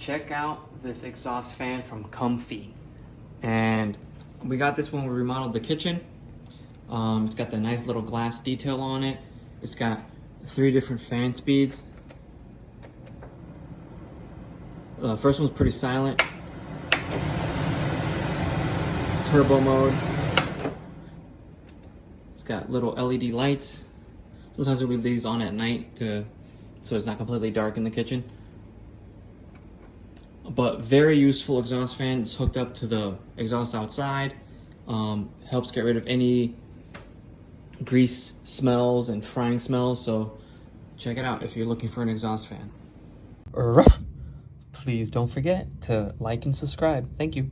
check out this exhaust fan from Comfee. And we got this when we remodeled the kitchen. It's got the nice little glass detail on it. It's got 3 different fan speeds. The first one's pretty silent. Turbo mode. It's got little LED lights. Sometimes we leave these on at night so it's not completely dark in the kitchen. But very useful exhaust fan. It's hooked up to the exhaust outside. Helps get rid of any grease smells and frying smells. So check it out if you're looking for an exhaust fan. Please don't forget to like and subscribe. Thank you.